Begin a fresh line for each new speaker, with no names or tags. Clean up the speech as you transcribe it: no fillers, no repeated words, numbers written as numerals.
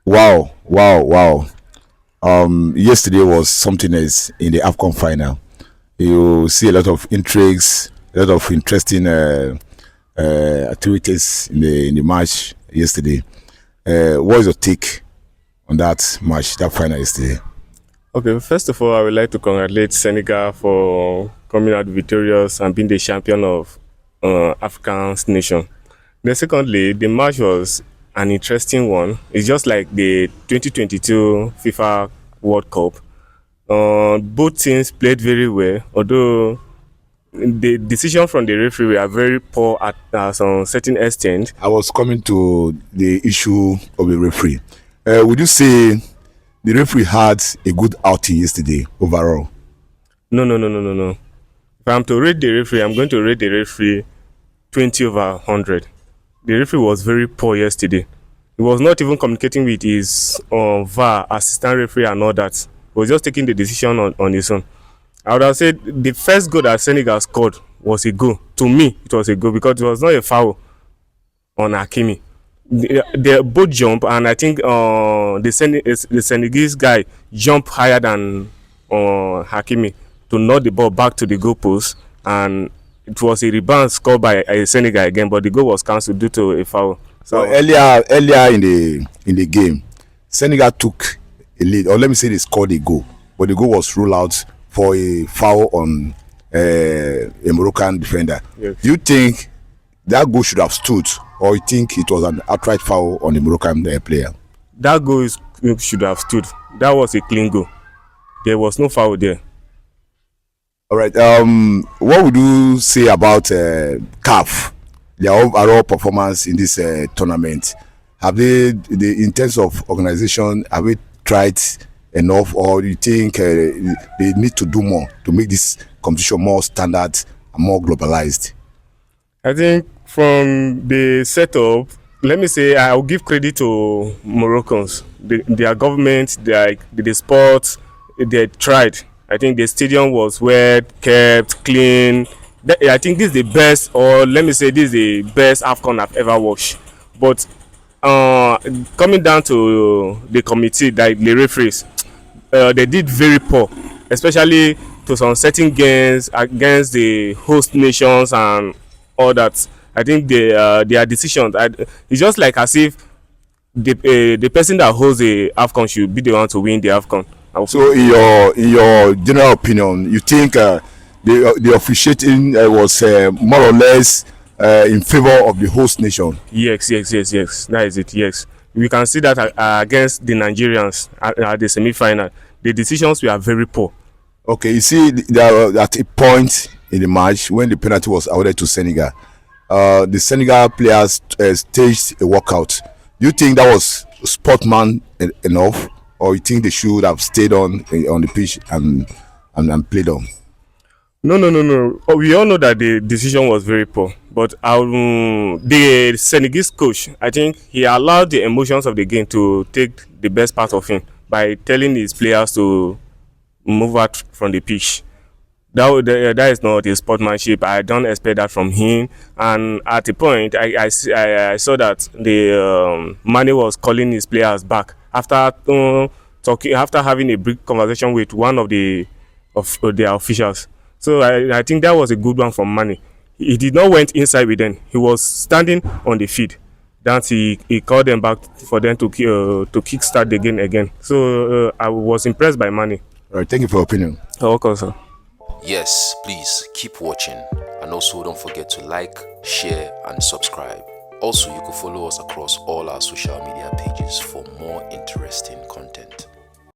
Wow, wow, wow. Yesterday was something else in the Afcon final. You see a lot of intrigues, a lot of interesting activities in the match yesterday. What is your take on that match, that final yesterday?
Okay, first of all, I would like to congratulate Senegal for coming out victorious and being the champion of African nation. Then secondly, the match was an interesting one. It's just like the 2022 FIFA World Cup. Both teams played very well, although the decision from the referee were very poor at some certain extent.
I was coming to the issue of the referee. Would you say the referee had a good outing yesterday overall?
No. If I'm to rate the referee, I'm going to rate the referee 20 over 100. The referee was very poor yesterday. He was not even communicating with his VAR, assistant referee, and all that. He was just taking the decision on his own. I would have said the first goal that Senegal scored was a goal. To me, it was a goal because it was not a foul on Hakimi. They both jump, and I think the Senegalese guy jumped higher than Hakimi to knock the ball back to the goalpost, and it was a rebound scored by Senegal again, but the goal was cancelled due to a foul.
So earlier in the game, Senegal took a lead, or let me say they scored a goal, but the goal was ruled out for a foul on a Moroccan defender.
Yes.
Do you think that goal should have stood, or you think it was an outright foul on the Moroccan player?
That goal should have stood. That was a clean goal. There was no foul there.
All right. What would you say about CAF? Their overall performance in this tournament. Have they, in terms of organization, have they tried enough, or do you think they need to do more to make this competition more standard and more globalized?
I think from the setup, let me say I'll give credit to Moroccans. Their government, the sports, they tried. I think the stadium was well kept, clean. I think this is the best, or let me say this is the best Afcon I've ever watched. But coming down to the committee, like the referees, they did very poor, especially to some certain games against the host nations and all that. I think their decisions, it's just like as if the person that holds the Afcon should be the one to win the Afcon.
So, in your general opinion, you think the officiating was more or less in favor of the host nation?
Yes. That is it. Yes, we can see that against the Nigerians at the semi-final, the decisions were very poor.
Okay, you see, at a point in the match when the penalty was awarded to Senegal, the Senegal players staged a walkout. Do you think that was sportsman enough, or you think they should have stayed on the pitch and played on?
No. We all know that the decision was very poor, but the Senegalese coach, I think he allowed the emotions of the game to take the best part of him by telling his players to move out from the pitch. That is not his sportsmanship. I don't expect that from him. And at a point, I saw that the Mane was calling his players back after having a brief conversation with one of their officials. So I think that was a good one from Mane. He did not went inside with them. He was standing on the field. Then he called them back for them to kickstart the game again. So I was impressed by Mane.
All right, thank you for your opinion.
Welcome, sir.
Yes, please keep watching, and also don't forget to like, share and subscribe. Also, you can follow us across all our social media pages for more interesting content.